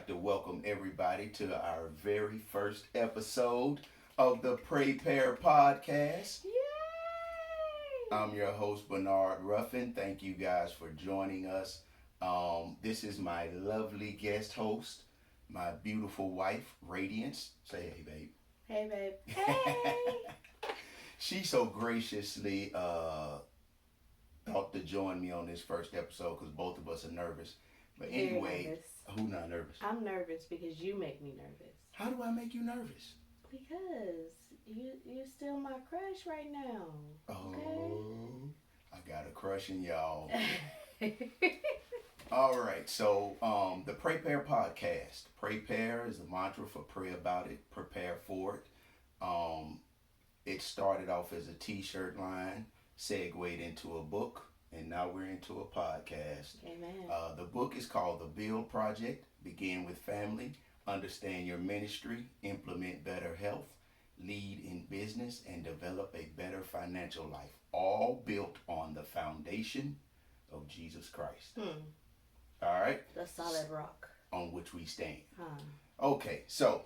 like to welcome everybody to our very first episode of the PRAYpare podcast. Yay! I'm your host, Bernard Ruffin. Thank you guys for joining us. This is my lovely guest host, my beautiful wife, Radiance. Say hey, babe. Hey, babe. Hey! She so graciously thought to join me on this first episode because both of us are nervous. But Very anyway, nervous. who not nervous? I'm nervous because you make me nervous. How do I make you nervous? Because you still my crush right now. Oh, I got a crush in y'all. Okay? All right, so the PRAYpare podcast. PRAYpare is the mantra for pray about it, prepare for it. It started off as a t-shirt line, segued into a book, and now we're into a podcast. Amen. The book is called The B.U.I.L.D Project. Begin with family, understand your ministry, implement better health, lead in business, and develop a better financial life. All built on the foundation of Jesus Christ. All right? The solid rock. On which we stand. Huh. Okay, so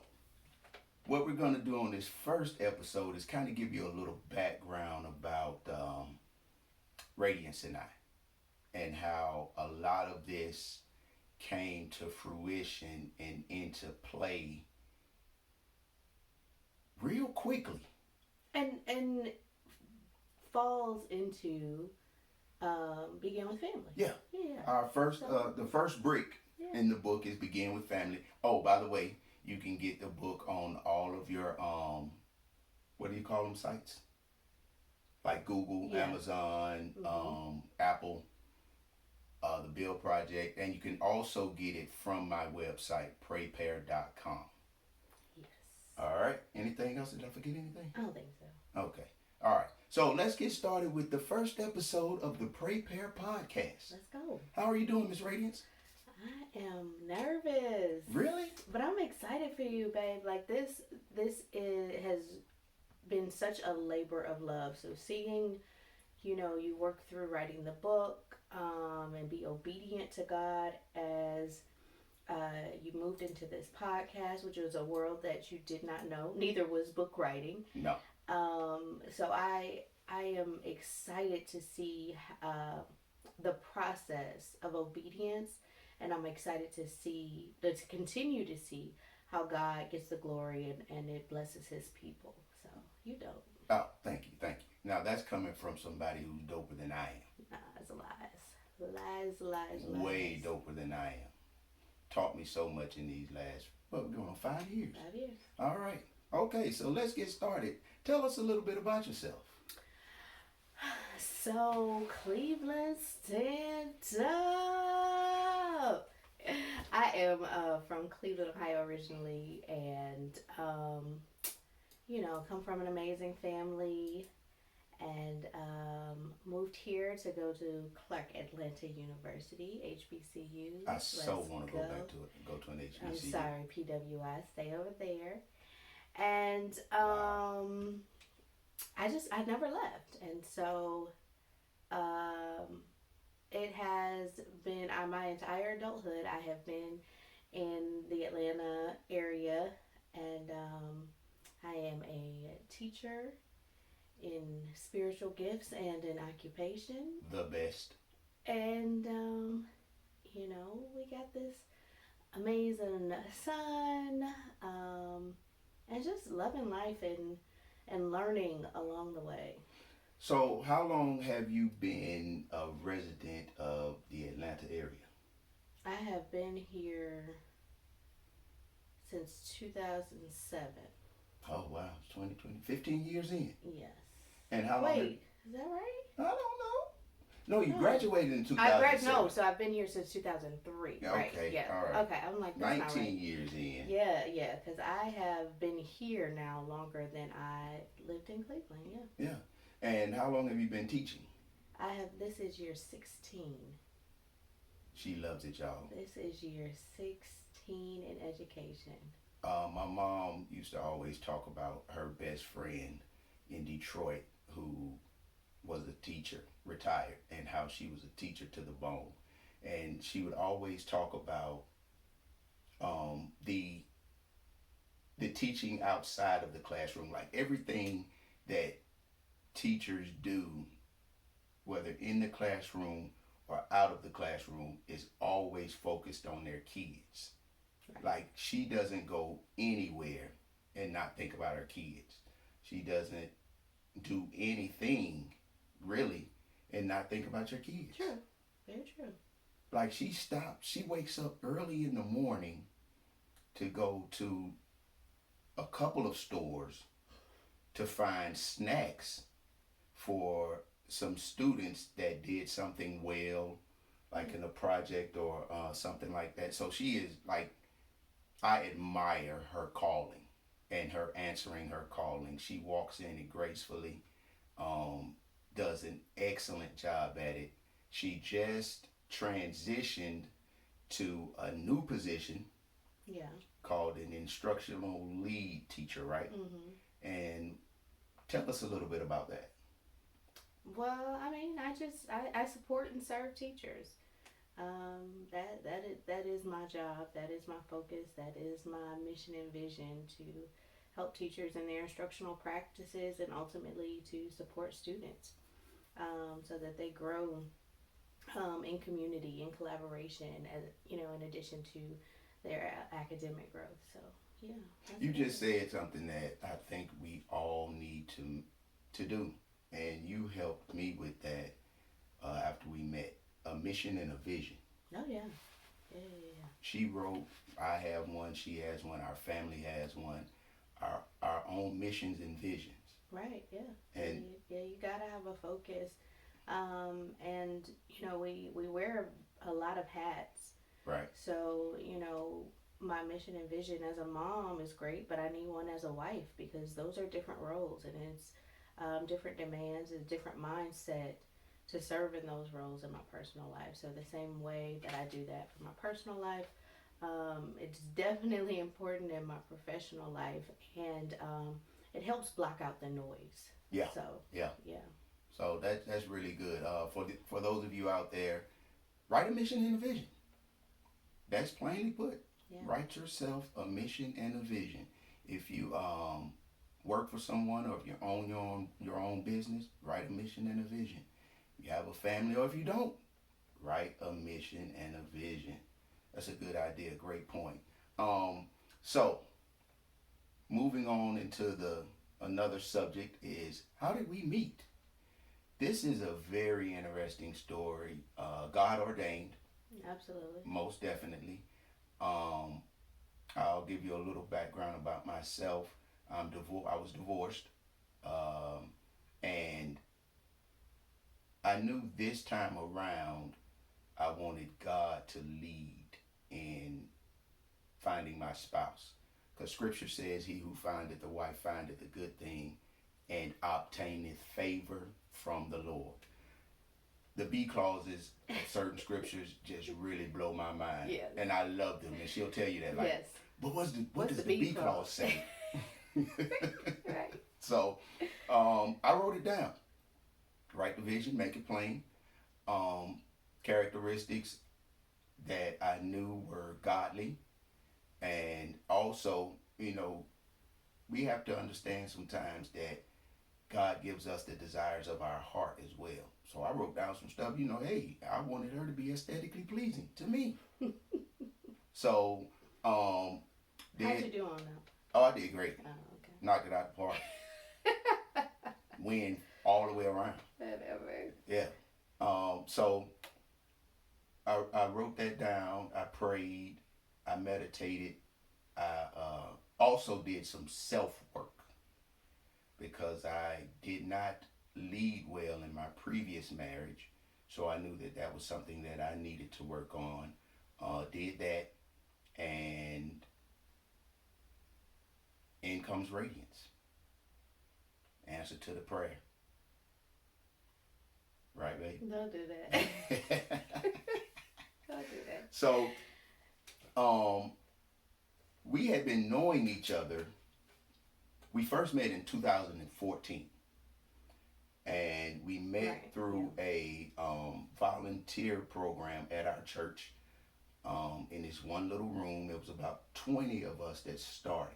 what we're going to do on this first episode is kind of give you a little background about Radiance and I, and how a lot of this came to fruition and into play real quickly. And falls into begin with family. Yeah. Yeah. Our first, the first brick Yeah. in the book is begin with family. Oh, by the way, you can get the book on all of your what do you call them sites? Like Google, Yeah. Amazon, Apple, the B.U.I.L.D Project, and you can also get it from my website, PRAYpare.com. Yes. All right. Anything else? Did I forget anything? I don't think so. Okay. All right. So let's get started with the first episode of the PRAYpare podcast. Let's go. How are you doing, Miss Radiance? I am nervous. Really? But I'm excited for you, babe. Like this has been such a labor of love. So seeing, you work through writing the book, and be obedient to God as you moved into this podcast, which was a world that you did not know. Neither was book writing. No. So I am excited to see the process of obedience. And I'm excited to continue to see how God gets the glory and it blesses his people. So, you dope. Oh, thank you. Now, that's coming from somebody who's doper than I am. Nah, it's lies. Way doper than I am. Taught me so much in these last, we're going on 5 years. 5 years. All right. Okay, so let's get started. Tell us a little bit about yourself. So, Cleveland, stand up. I am from Cleveland, Ohio originally, and come from an amazing family, and moved here to go to Clark Atlanta University, HBCU. I so want to go back to it, go to an HBCU. I'm sorry, PWI, stay over there. And I never left, and so it has been my entire adulthood. I have been in the Atlanta area, and I am a teacher in spiritual gifts and in occupation. The best. And we got this amazing son, and just loving life and learning along the way. So, how long have you been a resident of the Atlanta area? I have been here since 2007. Oh, wow. It's 2020. 15 years in. Yes. And how long? Wait, is that right? I don't know. No, you No. graduated in 2007. So I've been here since 2003. Right? Okay, Yeah. all right. Okay, I'm like, that's 19 not right. years in. Yeah, because I have been here now longer than I lived in Cleveland. Yeah. Yeah. And how long have you been teaching? This is year 16. She loves it, y'all. This is year 16 in education. My mom used to always talk about her best friend in Detroit who was a teacher, retired, and how she was a teacher to the bone. And she would always talk about teaching outside of the classroom, like everything that teachers do, whether in the classroom or out of the classroom, is always focused on their kids. Right. Like she doesn't go anywhere and not think about her kids. She doesn't do anything really and not think about your kids. True. Very true. Like she wakes up early in the morning to go to a couple of stores to find snacks for some students that did something well, like in a project or something like that. So she is like, I admire her calling and her answering her calling. She walks in it gracefully, does an excellent job at it. She just transitioned to a new position Yeah. called an instructional lead teacher, right? And tell us a little bit about that. Well, I mean, I support and serve teachers. That is my job. That is my focus. That is my mission and vision to help teachers in their instructional practices and ultimately to support students, so that they grow, in community, in collaboration, as in addition to their academic growth. So yeah, You just said something that I think we all need to do, and you helped me with that after we met. A mission and a vision. Oh yeah, yeah. She wrote, I have one, she has one, our family has one, our own missions and visions. Right. Yeah. And You gotta have a focus, and we wear a lot of hats. right. So my mission and vision as a mom is great, but I need one as a wife because those are different roles, and it's different demands and different mindset to serve in those roles in my personal life. So the same way that I do that for my personal life, it's definitely important in my professional life, and it helps block out the noise. Yeah. So Yeah. yeah. So that's really good. For those of you out there, write a mission and a vision. That's plainly put. Yeah. Write yourself a mission and a vision. If you work for someone, or if you own your own business, write a mission and a vision. If you have a family, or if you don't, write a mission and a vision. That's a good idea. Great point. So moving on into the another subject is, how did we meet? This is a very interesting story. God ordained, Absolutely. most definitely. Um, I'll give you a little background about myself. I was divorced, and I knew this time around I wanted God to lead in finding my spouse. Because Scripture says, "He who findeth a wife findeth a good thing, and obtaineth favor from the Lord." The B clauses of certain scriptures just really blow my mind. Yes. And I love them. And she'll tell you that. Like, Yes. but what does the B clause say? Right. So I wrote it down. Write the vision, make it plain. Characteristics that I knew were godly. And also, we have to understand sometimes that God gives us the desires of our heart as well. So I wrote down some stuff, hey, I wanted her to be aesthetically pleasing to me. So, How'd you do on that? Oh, I did great. Oh, okay. Knocked it out the park. Win all the way around. Whatever. Yeah. So I wrote that down. I prayed. I meditated. I also did some self work because I did not lead well in my previous marriage. So I knew that was something that I needed to work on. Did that, and in comes Radiance. Answer to the prayer. Right, babe? Don't do that. Don't do that. So, we had been knowing each other. We first met in 2014. And we met through a volunteer program at our church. In this one little room, there was about 20 of us that started.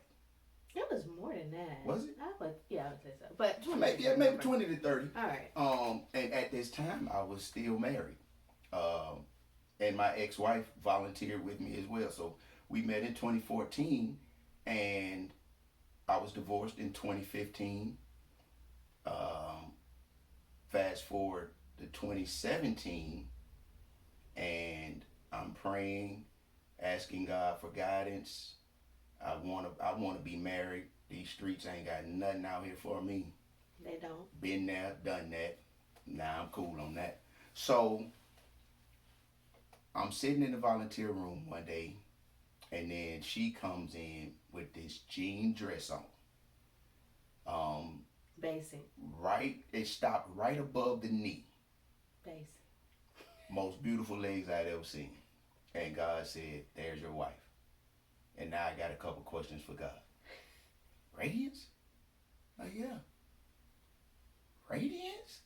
It was more than that. Was it? I would say so. But 20 Maybe, is a maybe number. 20 to 30. All right. And at this time, I was still married. Um, and my ex-wife volunteered with me as well. So we met in 2014, and I was divorced in 2015. Um, Fast forward to 2017, and I'm praying, asking God for guidance. I wanna be married. These streets ain't got nothing out here for me. They don't. Been there, done that. Nah, I'm cool on that. So I'm sitting in the volunteer room one day, and then she comes in with this jean dress on. Um, Basic. right, it stopped right above the knee. Basic. Most beautiful legs I'd ever seen. And God said, "There's your wife." And now I got a couple questions for God. Radiance? Like, yeah. Radiance?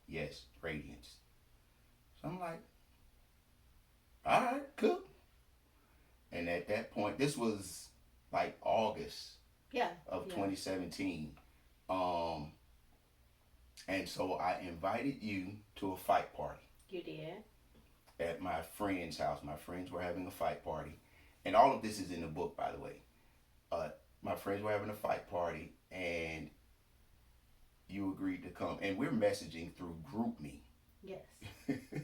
Yes, Radiance. So I'm like, all right, cool. And at that point, this was like August Yeah. of Yeah. 2017. Um, and so I invited you to a fight party You did. at my friend's house. My friends were having a fight party. And all of this is in the book, by the way. My friends were having a fight party, and you agreed to come. And we're messaging through GroupMe. Yes.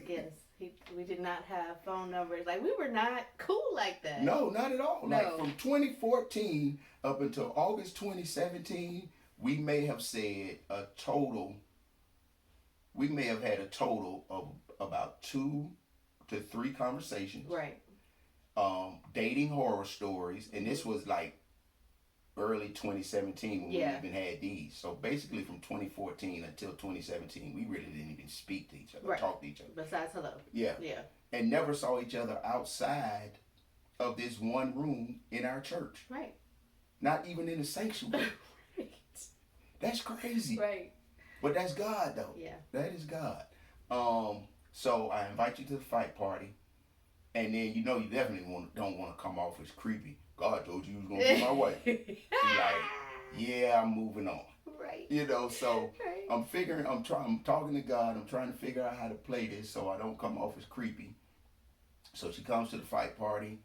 Yes. We did not have phone numbers. Like, we were not cool like that. No, not at all. No. Like from 2014 up until August 2017, we may have had a total of about 2 to 3 conversations. Right. Dating horror stories, and this was like early 2017 when Yeah. we even had these. So basically, from 2014 until 2017, we really didn't even speak to each other, Right. talk to each other. Besides hello. Yeah, Yeah. and never saw each other outside of this one room in our church. Right. Not even in the sanctuary. Right. That's crazy. Right. But that's God, though. Yeah. That is God. So I invite you to the fight party, and then you definitely don't want to come off as creepy. God told you was gonna be my wife. You're like, yeah, I'm moving on. Right. So Right. I'm talking to God. I'm trying to figure out how to play this so I don't come off as creepy. So she comes to the fight party.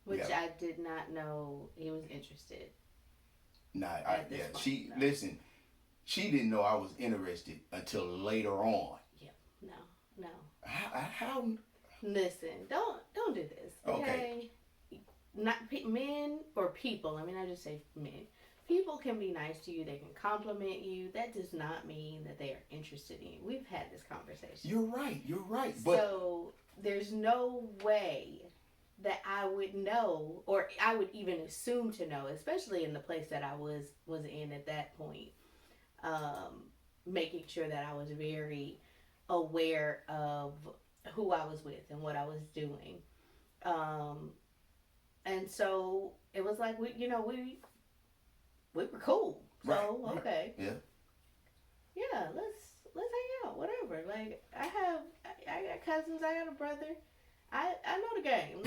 Which Yeah. I did not know he was interested. Nah, this point, she no. listen. She didn't know I was interested until later on. Yeah. No. How Listen, don't do this. Okay. Not men or people. I mean, I just say men. People can be nice to you. They can compliment you. That does not mean that they are interested in you. We've had this conversation. You're right. But So there's no way that I would know, or I would even assume to know, especially in the place that I was in at that point. Making sure that I was very aware of who I was with and what I was doing. And so it was like we were cool. So Right. okay. Yeah. Yeah, let's hang out, whatever. Like I got cousins, I got a brother. I know the game.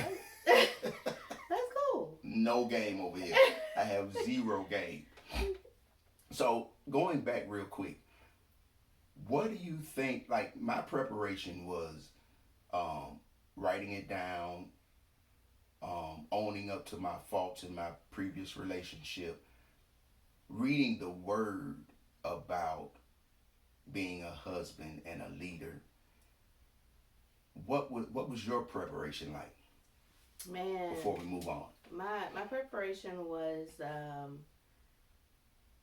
That's cool. No game over here. I have 0 game. So going back real quick, what do you think? Like my preparation was writing it down, owning up to my faults in my previous relationship, reading the word about being a husband and a leader. What was your preparation like? Man, Before we move on, my preparation was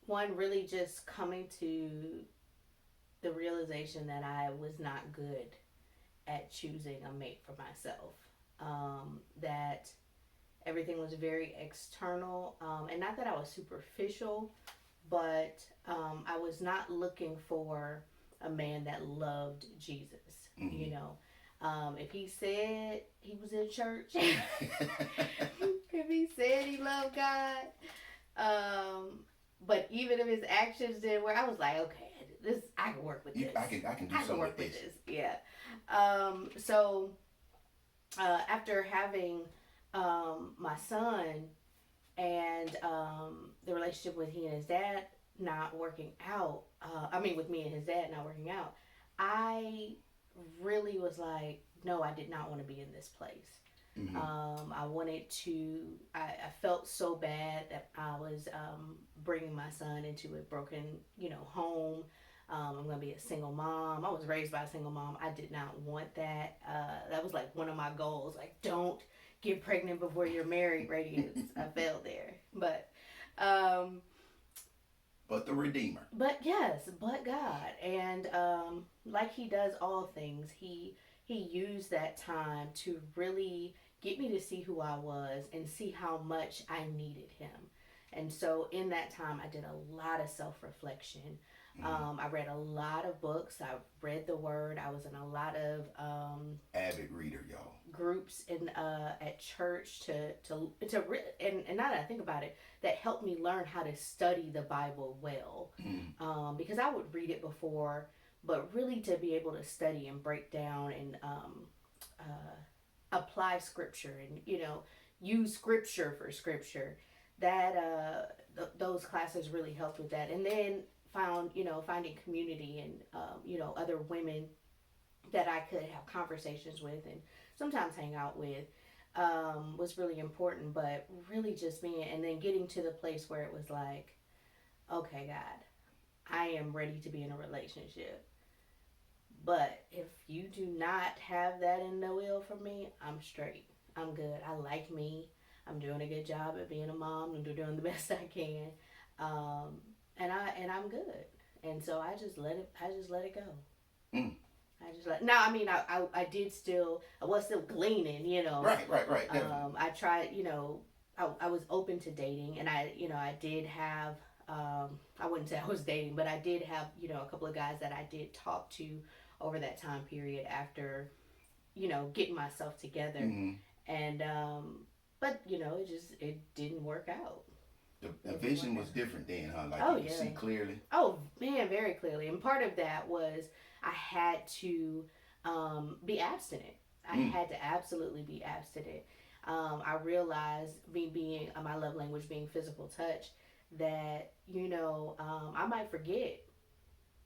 one, really just coming to the realization that I was not good at choosing a mate for myself. That everything was very external, and not that I was superficial, but I was not looking for a man that loved Jesus. Mhm. You know, if he said he was in church, if he said he loved God, but even if his actions didn't work, I was like, okay, this I can work with this. I can do something with this. Yeah. So after having my son, and the relationship with he and his dad not working out. With me and his dad not working out, I really was like, no, I did not want to be in this place. Mm-hmm. I wanted to. I felt so bad that I was bringing my son into a broken, home. I'm gonna be a single mom. I was raised by a single mom. I did not want that. That was like one of my goals. Like, don't get pregnant before you're married. Radiance. I failed there, um, But the Redeemer. but yes, but God, and like He does all things, He used that time to really get me to see who I was and see how much I needed Him. And so in that time, I did a lot of self reflection. Mm-hmm. I read a lot of books. I read the Word. I was in a lot of Avid reader, y'all. groups in at church and now that I think about it, that helped me learn how to study the Bible well. Mm-hmm. Because I would read it before, but really to be able to study and break down and apply scripture and use scripture for scripture, that those classes really helped with that. And then finding community and other women that I could have conversations with and sometimes hang out with, was really important. But really just being, and then getting to the place where it was like, okay, God, I am ready to be in a relationship. But if you do not have that in the will for me, I'm straight. I'm good. I like me. I'm doing a good job at being a mom. I'm doing the best I can, um, and I'm good. And so I just let it. I just let it go. Mm. I just like now. I did still. I was still gleaning. Right. Definitely. I tried. I was open to dating, and I did have. I wouldn't say I was dating, but I did have a couple of guys that I did talk to over that time period after getting myself together, Mm-hmm. and but it didn't work out. The It didn't work vision was out. different then, huh? Like Oh you could yeah. see clearly. Oh man, very clearly. And part of that was I had to be abstinent. I Mm. had to absolutely be abstinent. I realized, me being my love language being physical touch, that I might forget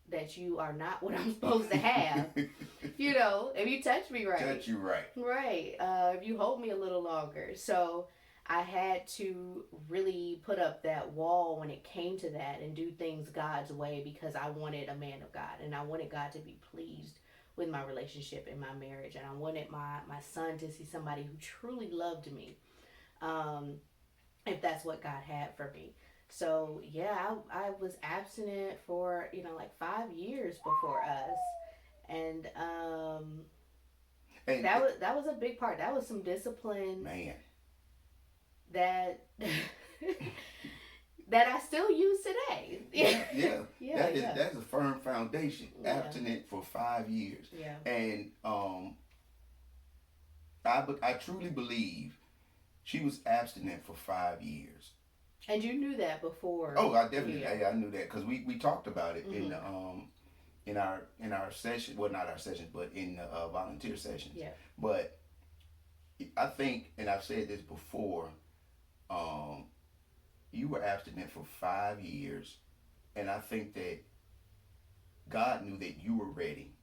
that you are not what I'm supposed to have. If you touch me right, Touch you right. right. If you hold me a little longer, so I had to really put up that wall when it came to that and do things God's way, because I wanted a man of God and I wanted God to be pleased with my relationship and my marriage, and I wanted my son to see somebody who truly loved me, um, if that's what God had for me. So yeah, I was abstinent for like 5 years before us, and And that was a big part. That was some discipline man, that that I still use today. yeah, yeah. Yeah, yeah, That's a firm foundation. yeah, Abstinent for 5 years, yeah. and I truly believe she was abstinent for 5 years. And you knew that before. Oh, I definitely, Yeah. I knew that because we talked about it in Mm-hmm. the in our session. Well, not our session, but in the volunteer sessions. Yeah. But I think, and I've said this before, um, you were abstinent for 5 years, and I think that God knew that you were ready,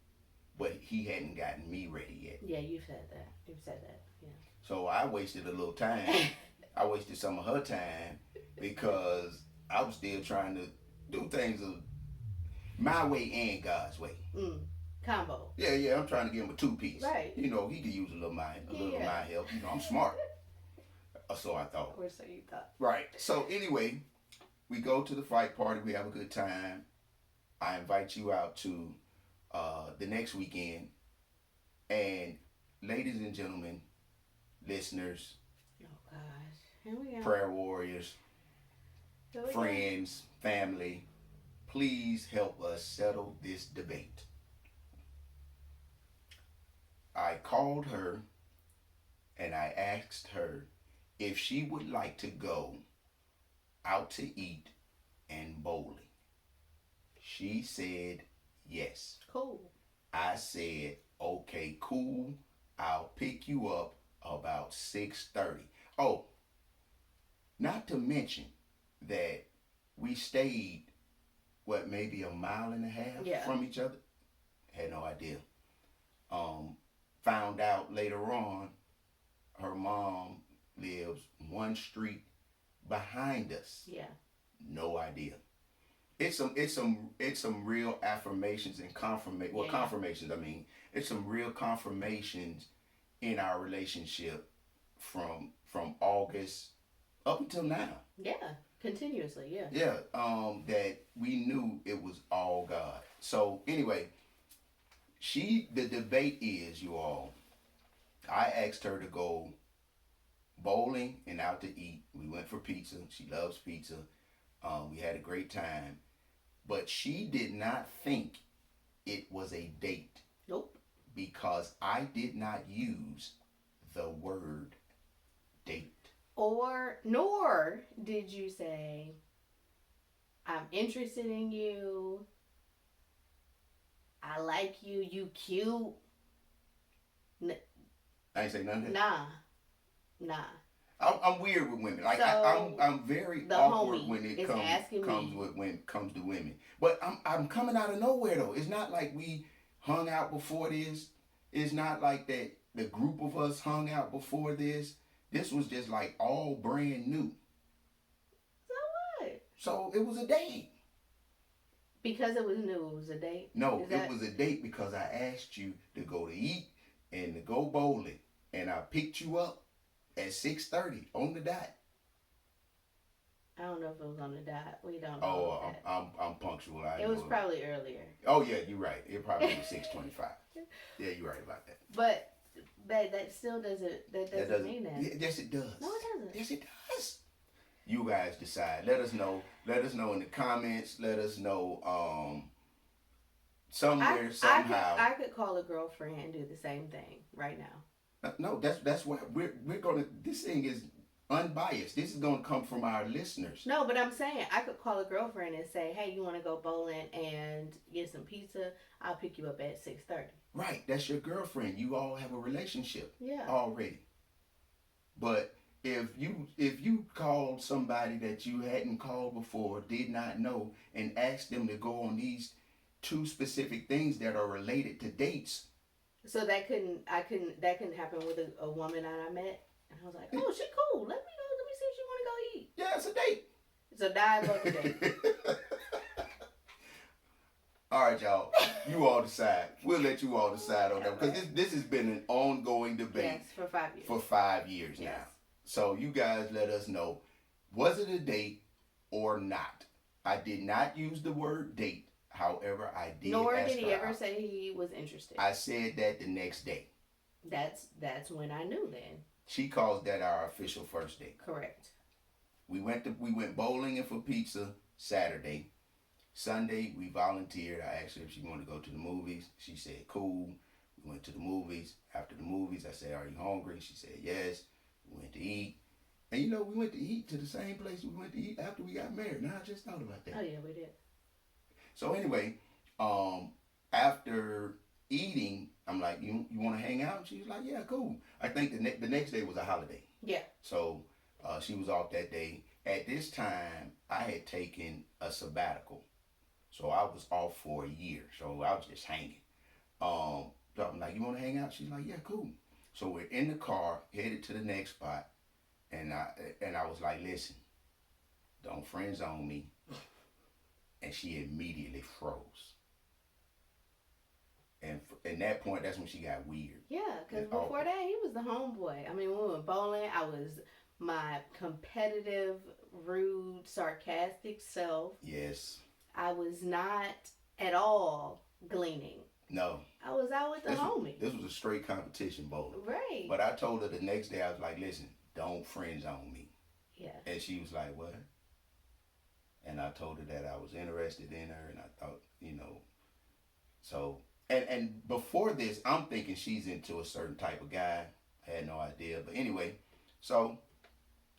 but He hadn't gotten me ready yet. Yeah, you've said that. You've said that. Yeah. So I wasted a little time. I wasted some of her time because I was still trying to do things my way and God's way. Mm. Combo. Yeah. I'm trying to give him a two piece. Right. He could use a little of my help. I'm smart. So I thought. Or so you thought. Right. So anyway, we go to the fight party. We have a good time. I invite you out to the next weekend. And ladies and gentlemen, listeners, Oh gosh. Here we go. prayer warriors, Here we friends, family, please help us settle this debate. I called her and I asked her if she would like to go out to eat and bowling. She said yes. go. Cool. I said, okay, cool. I'll pick you up about 6:30. Oh, Not to mention that we stayed, what, maybe a mile and a half Yeah. from each other. Had no idea. Found out later on, her mom lives one street behind us. Yeah. No idea. It's some real affirmations and confirmation. Well, Yeah. Yeah. confirmations. I mean, it's some real confirmations in our relationship from August up until now. Yeah. Continuously. Yeah. Yeah. That we knew it was all God. So anyway, the debate is, you all. I asked her to go bowling and out to eat. We went for pizza. She loves pizza. We had a great time. But she did not think it was a date. Nope. Because I did not use the word date. Nor did you say, I'm interested in you. I like you. You cute. I ain't say nothing. Nah. I'm weird with women. Like So, I'm very the awkward homie when it is asking me. when it comes to women. But I'm coming out of nowhere though. It's not like we hung out before this. It's not like that the group of us hung out before this. This was just like all brand new. So what? So it was a date. Because it was new, it was a date? No, it was a date because I asked you to go to eat and to go bowling. And I picked you up at 6:30 on the dot. I don't know if it was on the dot. We don't know. Oh, I'm punctual. It was probably earlier. Oh yeah, you're right. It probably was 6:25. Yeah, you're right about that. But that still doesn't. That doesn't mean that. Yes, it does. No, it doesn't. Yes, it does. You guys decide. Let us know. Let us know in the comments. Let us know somewhere somehow. I could call a girlfriend and do the same thing right now. No, that's why we're gonna. This thing is unbiased. This is gonna come from our listeners. No, but I'm saying I could call a girlfriend and say, "Hey, you want to go bowling and get some pizza? I'll pick you up at 6:30." Right, that's your girlfriend. You all have a relationship. Yeah. Already. But if you called somebody that you hadn't called before, did not know, and asked them to go on these two specific things that are related to dates. So that couldn't happen with a woman that I met, and I was like, "Oh, she cool. Let me see if she want to go eat." Yeah, it's a date. So dialogue date. All right, y'all. You all decide. We'll let you all decide on that because this has been an ongoing debate. Yes, for 5 years. For 5 years now. Yes. So you guys let us know, was it a date or not? I did not use the word date. However, I did. Nor did he ever say he was interested. I said that the next day. That's when I knew then. She calls that our official first date. Correct. We went bowling and for pizza Saturday. Sunday we volunteered. I asked her if she wanted to go to the movies. She said cool. We went to the movies. After the movies, I said, "Are you hungry?" She said yes. We went to eat. And we went to eat to the same place we went to eat after we got married. Now I just thought about that. Oh yeah, we did. So anyway, after eating, I'm like, you want to hang out? She was like, yeah, cool. I think the next day was a holiday. Yeah. So she was off that day. At this time, I had taken a sabbatical. So I was off for a year. So I was just hanging. So I'm like, you want to hang out? She's like, yeah, cool. So we're in the car, headed to the next spot. And I was like, listen, don't friend zone me. And she immediately froze. And at that point, that's when she got weird. Yeah, because before that, he was the homeboy. I mean, when we went bowling, I was my competitive, rude, sarcastic self. Yes. I was not at all gleaning. No. I was out with the homie. This was a straight competition bowling. Right. But I told her the next day, I was like, listen, don't friend zone me. Yeah. And she was like, what? And I told her that I was interested in her, and I thought, so, and before this, I'm thinking she's into a certain type of guy. I had no idea. But anyway, so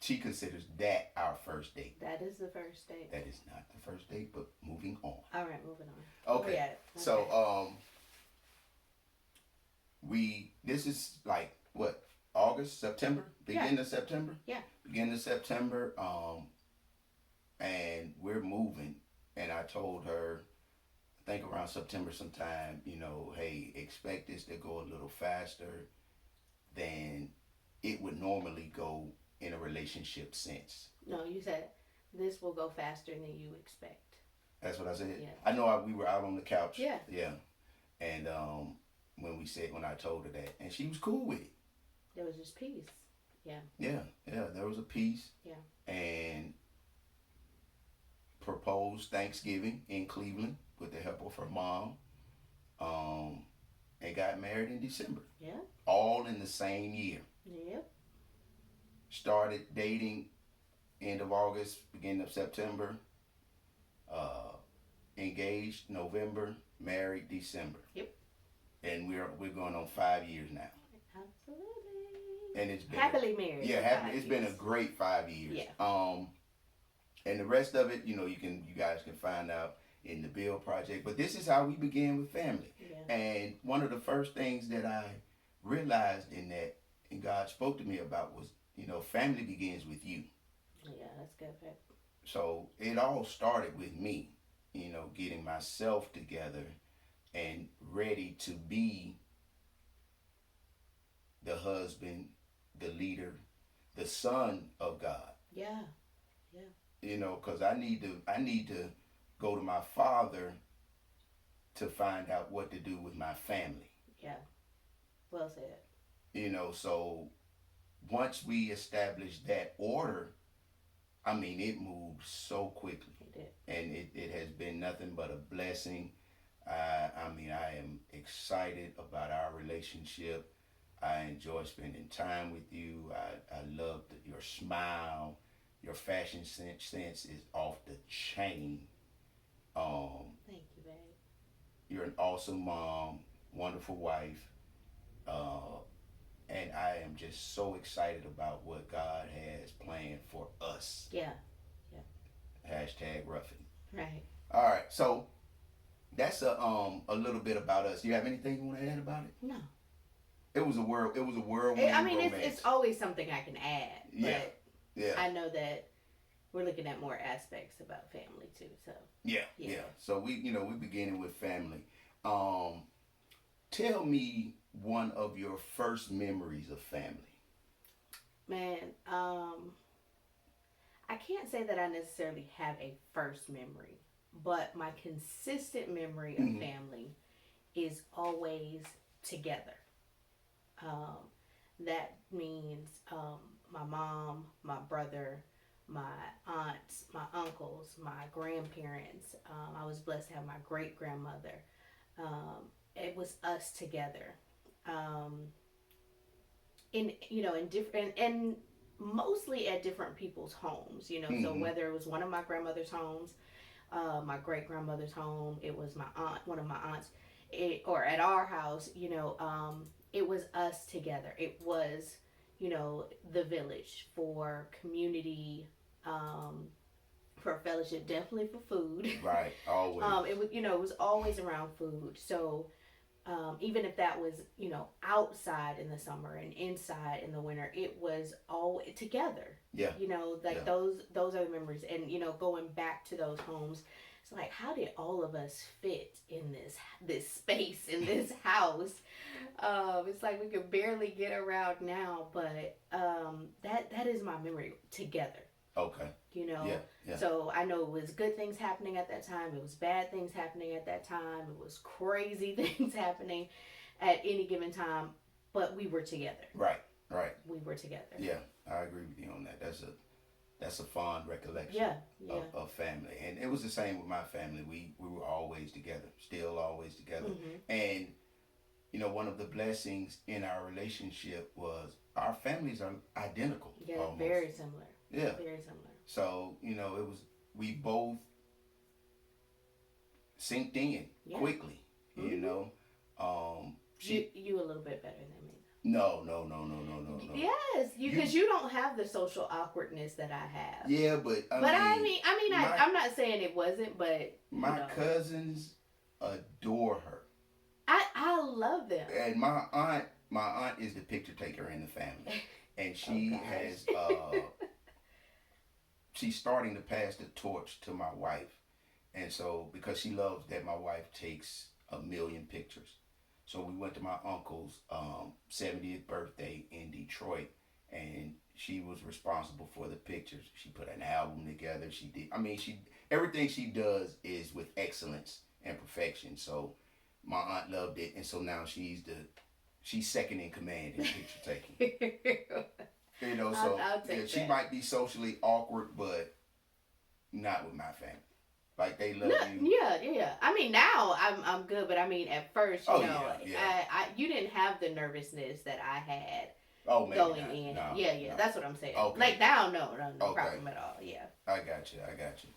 she considers that our first date. That is the first date. That is not the first date, but moving on. All right, moving on. Okay. Okay. So, this is like, what, August, September? Beginning of September? Yeah. beginning of September, and we're moving. And I told her, I think around September sometime, hey, expect this to go a little faster than it would normally go in a relationship sense. No, you said this will go faster than you expect. That's what I said. Yeah. I know we were out on the couch. Yeah. Yeah. And when I told her that, and she was cool with it. There was just peace. Yeah. Yeah. Yeah. There was a peace. Yeah. And proposed Thanksgiving in Cleveland with the help of her mom. And got married in December. Yeah. All in the same year. Yep. Started dating end of August, beginning of September. Engaged November, married December. Yep. And we're going on 5 years now. Absolutely. And it's been happily married. Yeah, it's been a great 5 years. Yeah. And the rest of it, you guys can find out in the B.U.I.L.D project. But this is how we began with family. Yeah. And one of the first things that I realized in that, and God spoke to me about, was, family begins with you. Yeah, that's good. Right? So it all started with me, getting myself together and ready to be the husband, the leader, the son of God. Yeah. Because I need to go to my father to find out what to do with my family. Yeah. Well said. So once we established that order, it moved so quickly. It did. And it has been nothing but a blessing. I am excited about our relationship. I enjoy spending time with you. I love your smile. Your fashion sense is off the chain. Thank you, babe. You're an awesome mom, wonderful wife. And I am just so excited about what God has planned for us. Yeah. Hashtag roughing. Right. All right, so that's a little bit about us. Do you have anything you want to add about it? No. It was a whirlwind romance. It's always something I can add. Yeah. But Yeah. I know that we're looking at more aspects about family too. So. Yeah. So we beginning with family. Tell me one of your first memories of family. Man, I can't say that I necessarily have a first memory, but my consistent memory of family is always together. That means my mom, my brother, my aunts, my uncles, my grandparents. I was blessed to have my great grandmother. It was us together. In different and mostly at different people's homes. So whether it was one of my grandmother's homes, my great grandmother's home, it was my aunt, one of my aunts, or at our house. It was us together. It was, the village for community, for fellowship, definitely for food. Right, always. It was always around food. So, even if that was, outside in the summer and inside in the winter, it was all together. Yeah. Those are the memories. And, going back to those homes, it's like, how did all of us fit in this space, in this house? It's like we could barely get around now, but that is my memory, together. Okay. Yeah. So I know it was good things happening at that time. It was bad things happening at that time. It was crazy things happening at any given time, but we were together. Right. We were together. Yeah, I agree with you on that. That's a fond recollection of family. And it was the same with my family. We were always together, still always together. And, one of the blessings in our relationship was our families are identical. Yeah, almost. Very similar. Yeah. Very similar. So, we both synced in quickly, You a little bit better than me. No. Yes, because you don't have the social awkwardness that I have. Yeah, but I'm not saying it wasn't, but my cousins adore her. I love them. And my aunt is the picture taker in the family, and she has she's starting to pass the torch to my wife. And so, because she loves that my wife takes 1,000,000 pictures. So we went to my uncle's 70th birthday in Detroit, and she was responsible for the pictures. She put an album together. She did. I mean, she everything she does is with excellence and perfection. So my aunt loved it, and so now she's second in command in picture taking. You know, so I'll take yeah, she that. might be socially awkward, but not with my family. Like they love No, you. yeah, yeah, yeah. I mean, now I'm good, but I mean, at first, Oh yeah, yeah. you didn't have the nervousness that I had Oh, maybe going not. in. No, Yeah, yeah, no. that's what I'm saying. Okay, Like now, no okay. problem at all. Yeah. I got you. I got you.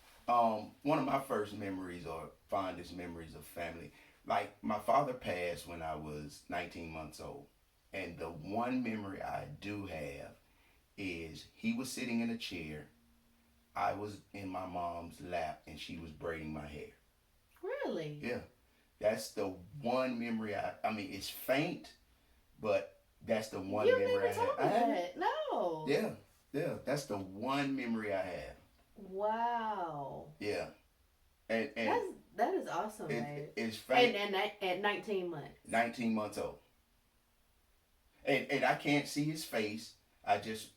One of my first memories or fondest memories of family, like my father passed when I was 19 months old, and the one memory I do have is he was sitting in a chair. I was in my mom's lap, and she was braiding my hair. Really? Yeah, that's the one memory I mean, it's faint, but that's the one You memory I never have. told I me haven't. that. No. Yeah, yeah. That's the one memory I have. Wow. Yeah, and That's that is awesome, babe. it's faint. At 19 months. 19 months old, and I can't see his face. I just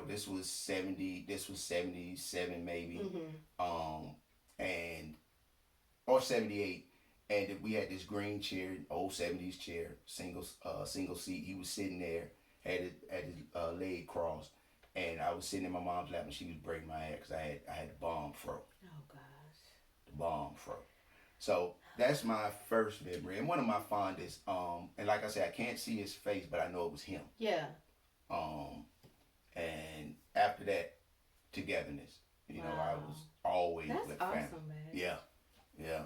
this was 70. This was 77 maybe, Mhm. um, and or 78. And we had this green chair, old 70s chair, single seat. He was sitting there, had his leg crossed, and I was sitting in my mom's lap, and she was braiding my hair because I had the bomb fro, Oh gosh. the bomb fro. So that's my first memory, and one of my fondest. And like I said, I can't see his face, but I know it was him. Yeah. Um, and after that, togetherness. I Wow. was always That's with family. awesome, babe. Yeah, yeah.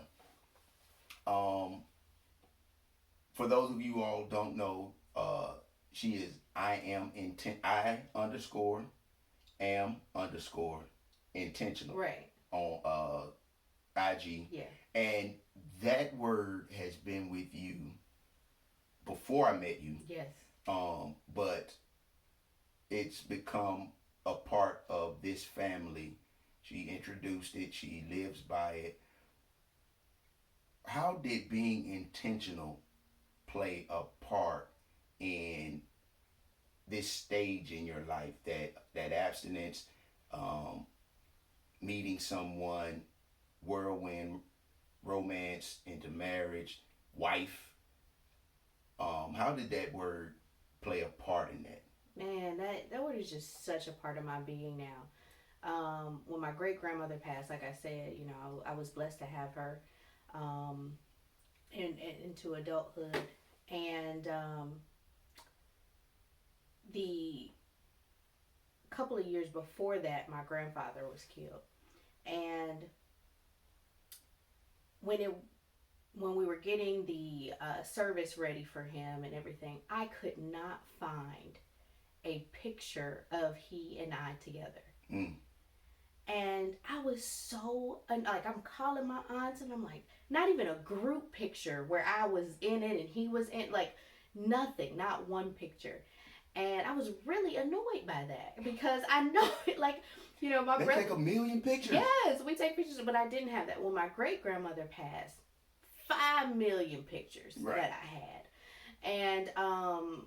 Um, for those of you all don't know, she is I underscore am underscore intentional Right. on IG, Yeah. and that word has been with you before I met you. Yes. But it's become a part of this family. She introduced it. She lives by it. How did being intentional play a part in this stage in your life, that abstinence, um, meeting someone, whirlwind romance into marriage, wife? How did that word play a part in that? Man, that word is just such a part of my being now. When my great grandmother passed, like I said, I was blessed to have her um, into adulthood, and the couple of years before that, my grandfather was killed, and when it when we were getting the service ready for him and everything, I could not find a picture of he and I together. Mm. And I was so like, I'm calling my aunts, and I'm like, not even a group picture where I was in it and he was in, like, nothing, not one picture. And I was really annoyed by that because I know it, like, my They brother. take 1,000,000 pictures. Yes, we take pictures, but I didn't have that. When my great grandmother passed, 5 million pictures Right. that I had. And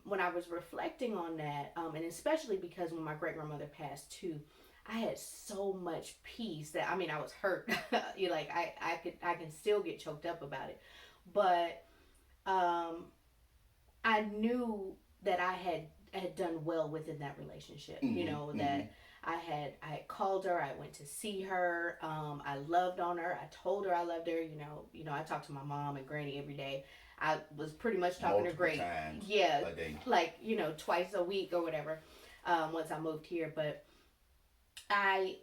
when I was reflecting on that, and especially because when my great grandmother passed too, I had so much peace that, I mean, I was hurt. Like, I can still get choked up about it, but um, I knew that I had done well within that relationship. Mm-hmm. Mm-hmm. That I had called her. I went to see her. I loved on her. I told her I loved her. I talked to my mom and granny every day. I was pretty much talking to Multiple Great. times Yeah, a day. like, twice a week or whatever. Once I moved here, but I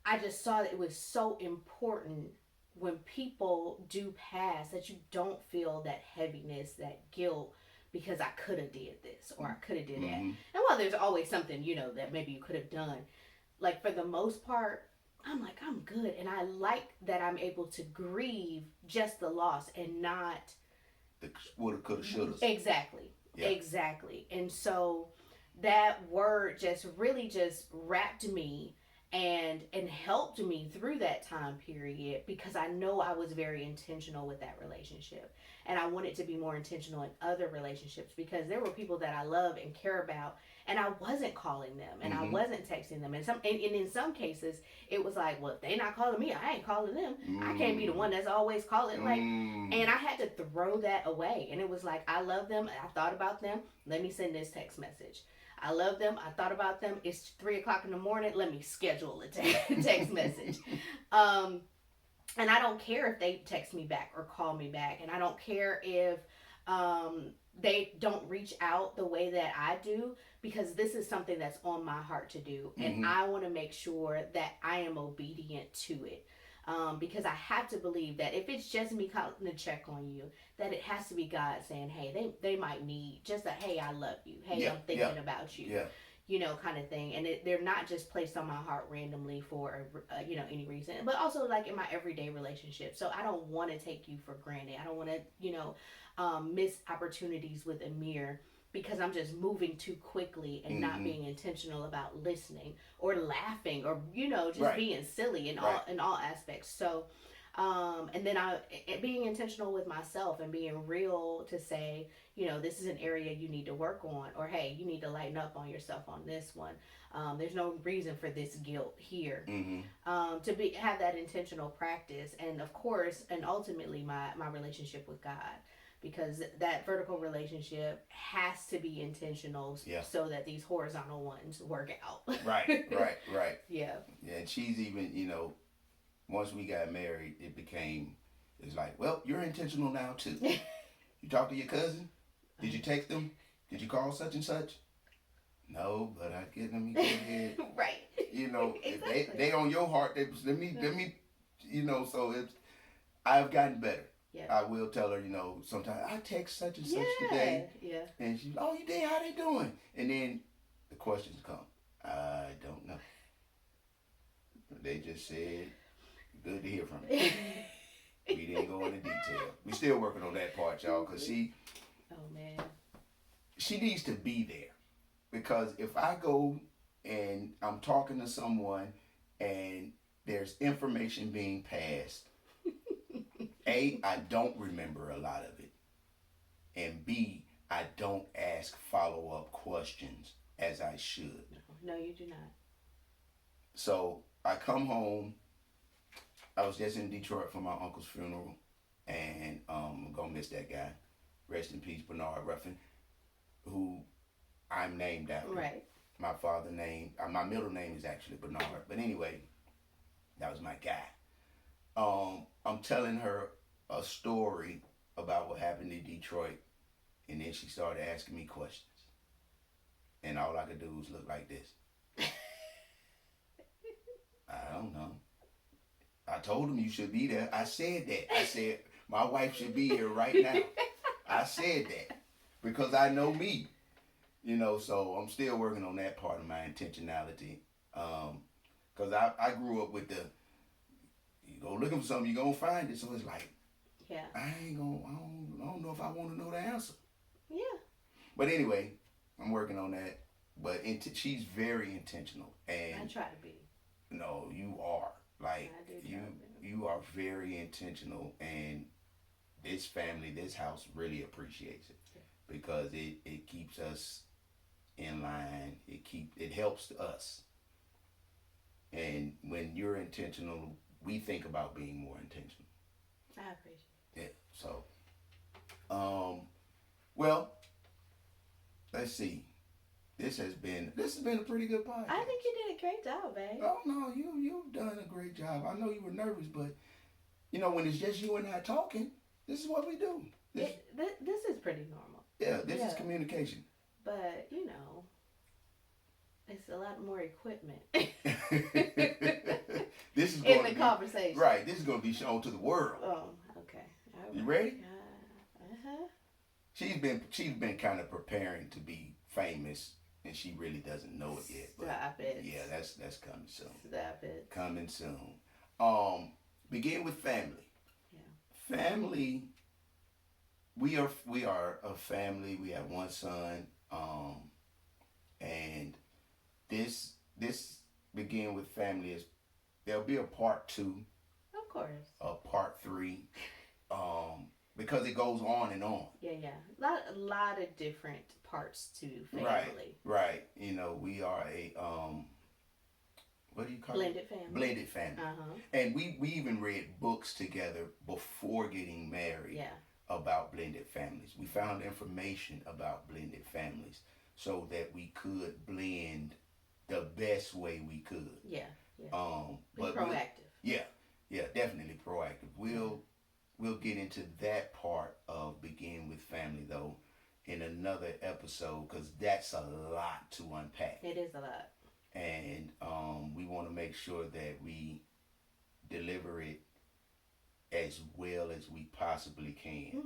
I just saw that it was so important when people do pass that you don't feel that heaviness, that guilt, because I could have did this or I could have did that. Mm-hmm. And while there's always something, that maybe you could have done, like, for the most part, I'm like, I'm good. And I like that I'm able to grieve just the loss and not The woulda, coulda, shoulda. exactly. Yeah. Exactly. And so that word just really just wrapped me, and helped me through that time period, because I know I was very intentional with that relationship, and I wanted to be more intentional in other relationships, because there were people that I love and care about, and I wasn't calling them, and I Mm-hmm. wasn't texting them, and in some cases it was like, well, if they not calling me, I ain't calling them. I can't be the one that's always calling, like. And I had to throw that away, and it was like, I love them, I thought about them, let me send this text message. I love them. I thought about them. It's 3 o'clock in the morning. Let me schedule a text message. Um, and I don't care if they text me back or call me back. And I don't care if they don't reach out the way that I do, because this is something that's on my heart to do. And Mm-hmm. I want to make sure that I am obedient to it. Because I have to believe that if it's just me calling to check on you, that it has to be God saying, hey, they might need just a, hey, I love you. Hey, Yeah. I'm Yeah. thinking about you. Yeah. Kind of thing. And they're not just placed on my heart randomly for, any reason, but also like in my everyday relationship. So I don't want to take you for granted. I don't want to, miss opportunities with Amir, because I'm just moving too quickly and not Mm-hmm. being intentional about listening or laughing or, just Right. being silly in Right. all aspects. So, and then being intentional with myself and being real to say, this is an area you need to work on, or hey, you need to lighten up on yourself on this one. There's no reason for this guilt here. Mm-hmm. To have that intentional practice, and of course, and ultimately my relationship with God, because that vertical relationship has to be intentional, Yeah. so that these horizontal ones work out. Right. Right. Right. Yeah. Yeah. And she's even, once we got married, it's like, well, you're intentional now too. You talk to your cousin? Did you text them? Did you call such and such? No, but I get let me go ahead. Right. If Exactly. they on your heart, let me so it's I've gotten better. Yeah. I will tell her, sometimes I text such and such Yeah. today, Yeah. and she's, oh, you did, how they doing? And then the questions come. I don't know. They just said, good to hear from you. We didn't go into detail. We still working on that part, y'all, because Oh man. she needs to be there. Because if I go and I'm talking to someone and there's information being passed, A, I don't remember a lot of it. And B, I don't ask follow up questions as I should. No, you do not. So I come home. I was just in Detroit for my uncle's funeral, and I'm gonna miss that guy. Rest in peace, Bernard Ruffin, who I'm named after. Right. My father name, my middle name is actually Bernard. But anyway, that was my guy. I'm telling her a story about what happened in Detroit, and then she started asking me questions, and all I could do was look like this. I don't know. I told him you should be there. I said that. I said my wife should be here right now. I said that because I know me. So I'm still working on that part of my intentionality. Because I grew up with you go looking for something, you're going to find it. So it's like, Yeah. I don't know if I want to know the answer. Yeah. But anyway, I'm working on that. But she's very intentional. I And try to be. no, you are. Like, I do try to be. you are very intentional. And this family, this house really appreciates it. Yeah. Because it keeps us in line. It helps us. And when you're intentional, we think about being more intentional. I appreciate it. Yeah. So, well, let's see. This has been a pretty good podcast. I think you did a great job, babe. Oh no, you've done a great job. I know you were nervous, but when it's just you and I talking, this is what we do. This is pretty normal. Yeah, this is communication. But it's a lot more equipment. This is in the conversation. Right. This is going to be shown to the world. Oh, okay. Right. You ready? Uh-huh. She's been kind of preparing to be famous, and she really doesn't know it yet. But Stop it. yeah, that's coming soon. Stop it. Coming soon. Begin with family. Yeah. Family. We are a family. We have one son. And this begin with family is there'll be a part two, Of course. a part three, because it goes on and on. Yeah, yeah. A lot of different parts to Right, family. right. You know, we are a what do you call it? Blended family. Blended family. Uh-huh. And we even read books together before getting married Yeah. about blended families. We found information about blended families so that we could blend the best way we could. Yeah. Yeah. Be But proactive. yeah, yeah, definitely proactive. We'll get into that part of begin with family though in another episode because that's a lot to unpack. It is a lot. And we want to make sure that we deliver it as well as we possibly can.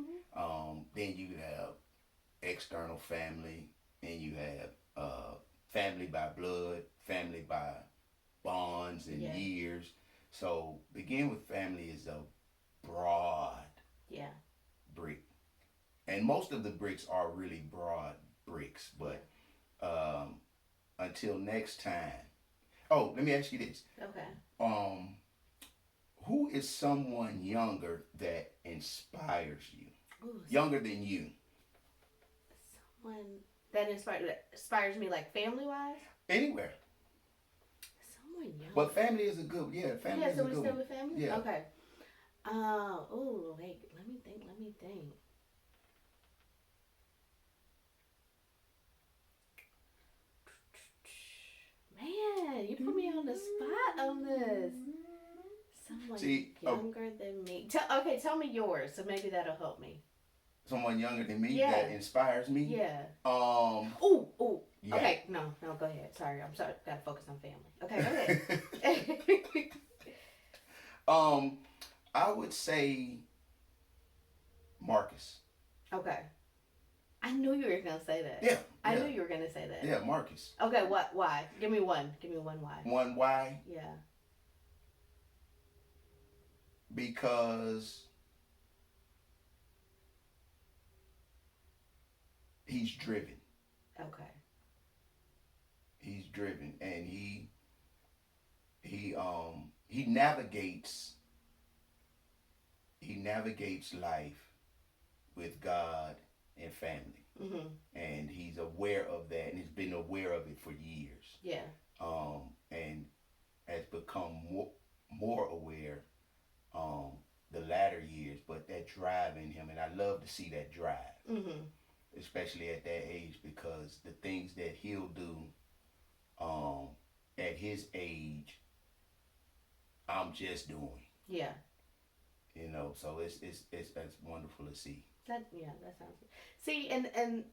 Then you have external family, and you have family by blood, family by bonds and Yeah. years. So begin with family is a broad Yeah. brick, and most of the bricks are really broad bricks. But until next time. Oh, let me ask you this. Okay. Um, who is someone younger that inspires you? Ooh, Younger than you? someone that inspires me, like family wise. Anywhere. Someone young. But family is a good, yeah, family Yeah. is So a we good still one. with family. Yeah. Okay. Oh wait. Let me think. Let me think. Man, you put me on the spot on this. Someone See, younger than me. Okay, tell me yours, so maybe that'll help me. someone younger than me Yeah. that inspires me? Yeah. Yeah. Okay, no, go ahead. Sorry, I'm sorry. Gotta focus on family. Okay, go ahead. I would say Marcus. Okay. I knew you were gonna say that. Yeah. I knew you were gonna say that. Yeah, Marcus. Okay, what? Why? Give me one. Give me one why. One why? Yeah. Because he's driven. Okay. He's driven, and he navigates life with God and family, and he's aware of that, and he's been aware of it for years. Yeah. And has become more aware the latter years, but that drive in him, and I love to see that drive, especially at that age, because the things that he'll do at his age, I'm just doing. Yeah. You know, so it's wonderful to see. That sounds good. See, and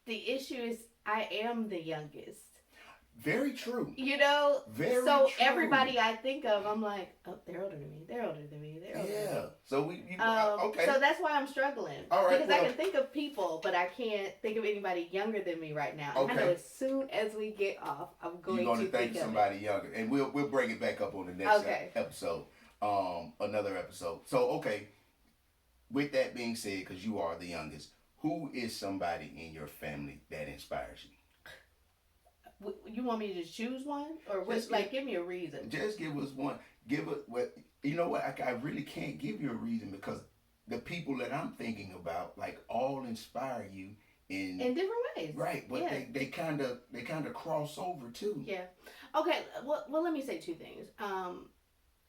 the issue is I am the youngest. Very true. You know, Very so true. everybody I think of, I'm like, oh, they're older than me. They're older than me. They're older than me. So okay. So that's why I'm struggling. All right, Because I can think of people, but I can't think of anybody younger than me right now. And I know Okay. as soon as we get off, I'm going You're going to to think of somebody younger, and we'll bring it back up on the next Okay. episode, another episode. So okay, with that being said, because you are the youngest, who is somebody in your family that inspires you? You want me to just choose one, or what? Give me a reason. Just give us one. Give it what you know. What I really can't give you a reason because the people that I'm thinking about, like, all inspire you in different ways, right? But yeah. they kind of cross over too. Yeah. Okay. Well, let me say two things.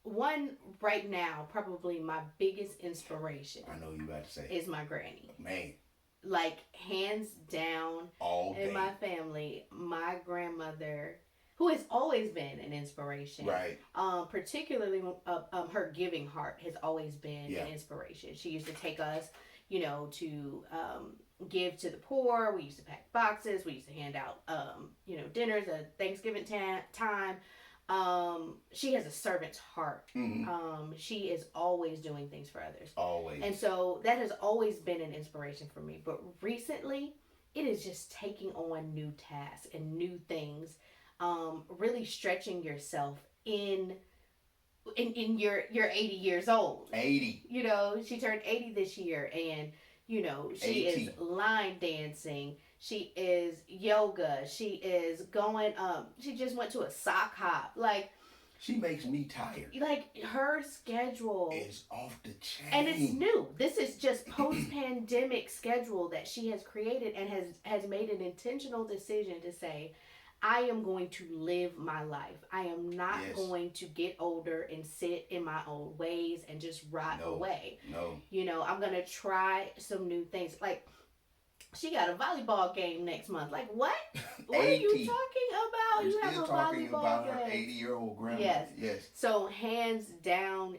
One right now, probably my biggest inspiration. I know you about to say is my granny. Man. Like, hands down, all day. In my family, my grandmother, who has always been an inspiration, right? Particularly, her giving heart has always been an inspiration. She used to take us, to give to the poor. We used to pack boxes. We used to hand out, dinners at Thanksgiving time. She has a servant's heart. She is always doing things for others. Always. And so that has always been an inspiration for me. But recently, it is just taking on new tasks and new things. Really stretching yourself in your 80 years old. 80. She turned 80 this year, and she 80. is line dancing. She is yoga. She is going. She just went to a sock hop. She makes me tired. Her schedule It's off the chain. and it's new. This is just post-pandemic schedule that she has created and has made an intentional decision to say, I am going to live my life. I am not going to get older and sit in my old ways and just rot away. No. I'm going to try some new things. She got a volleyball game next month. What? What are you talking about? You're still talking about her 80-year-old grandmother. Yes. So hands down,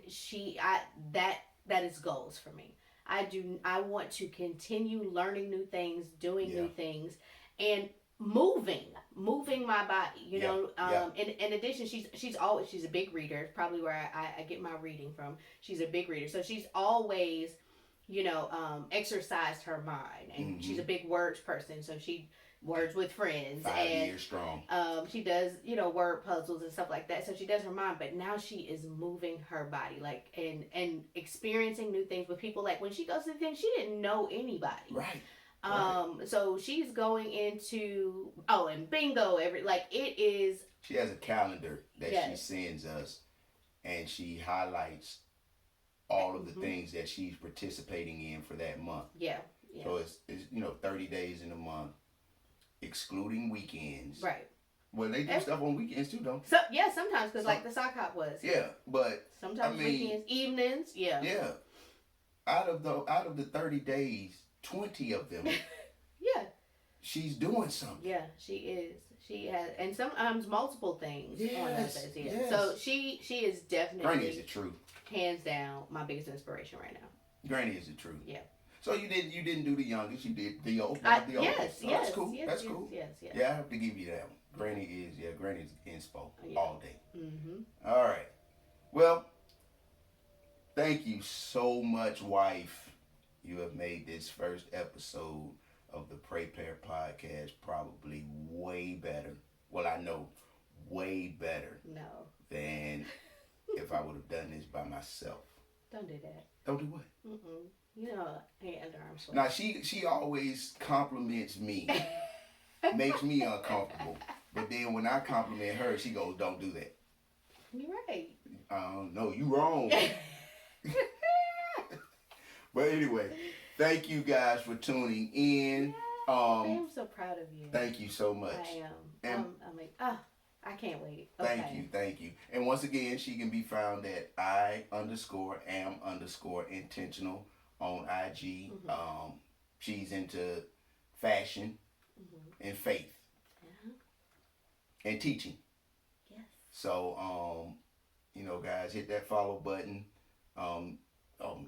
that is goals for me. I want to continue learning new things, doing new things, and moving my body. In addition, she's a big reader. It's probably where I get my reading from. She's a big reader, so she's always exercised her mind, and she's a big words person, so she words with friends 5 years strong. She does word puzzles and stuff like that, so she does her mind, but now she is moving her body and experiencing new things with people. When she goes to the thing, she didn't know anybody, right. So she's going into and bingo it is. She has a calendar that she sends us, and she highlights all of the things that she's participating in for that month. Yeah. So it's 30 days in a month, excluding weekends. Right. Well, they do stuff on weekends too, don't they? Sometimes, because the sock hop was. Yeah, but sometimes weekends, evenings. Yeah. Yeah. Out of the 30 days, 20 of them. Yeah. She's doing something. Yeah, she is. She has, and sometimes multiple things on others. Yeah. Yes. So she is definitely. Granny is the truth. Hands down, my biggest inspiration right now. Granny is the truth. Yeah. So you didn't do the youngest. You did the old. Yes. That's cool. Yes, that's cool. Yes. Yeah, I have to give you that one. Granny's inspo all day. Mm-hmm. All right. Well, thank you so much, wife. You have made this first episode of the PRAYpare podcast probably way better. Well, I know way better. No. Than if I would have done this by myself. Don't do that. Don't do what? Hey, underarm sweat. Now she always compliments me, makes me uncomfortable. But then when I compliment her, she goes, "Don't do that." You're right. No, you wrong. But anyway, thank you guys for tuning in. I am so proud of you. Thank you so much. I am. And I'm like, I can't wait. Okay. Thank you. And once again, she can be found at I_am_intentional on IG. Mm-hmm. She's into fashion and faith and teaching. Yes. So, guys, hit that follow button.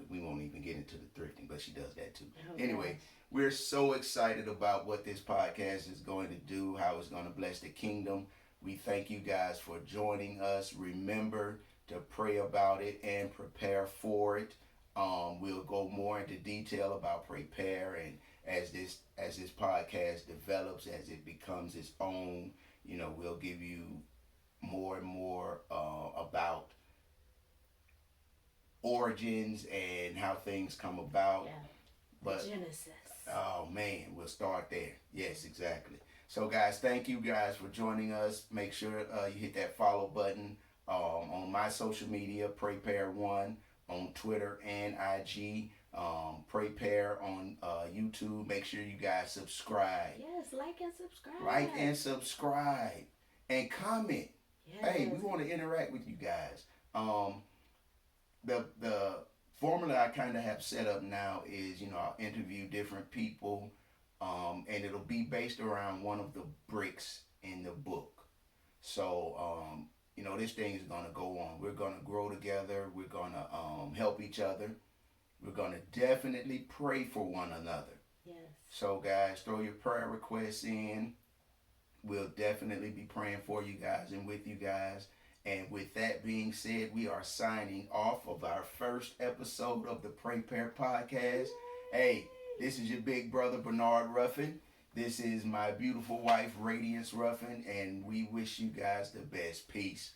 We won't even get into the thrifting, but she does that too. Oh, anyway, gosh. We're so excited about what this podcast is going to do, how it's going to bless the kingdom. We thank you guys for joining us. Remember to pray about it and prepare for it. We'll go more into detail about PRAYpare, and as this podcast develops, as it becomes its own, we'll give you more and more about origins and how things come about. Yeah. But Genesis. Oh man, we'll start there. Yes, exactly. So guys, thank you guys for joining us. Make sure you hit that follow button on my social media, PRAYpare1 on Twitter and IG, PRAYpare on YouTube. Make sure you guys subscribe. Yes, like and subscribe. Like and subscribe and comment. Yes. Hey, we want to interact with you guys. The formula I kind of have set up now is, I'll interview different people, and it'll be based around one of the bricks in the book. So, this thing is going to go on. We're going to grow together. We're going to help each other. We're going to definitely pray for one another. Yes. So, guys, throw your prayer requests in. We'll definitely be praying for you guys and with you guys. And with that being said, we are signing off of our first episode of the PRAYpare podcast. Hey, this is your big brother, Bernard Ruffin. This is my beautiful wife, Radiance Ruffin. And we wish you guys the best. Peace.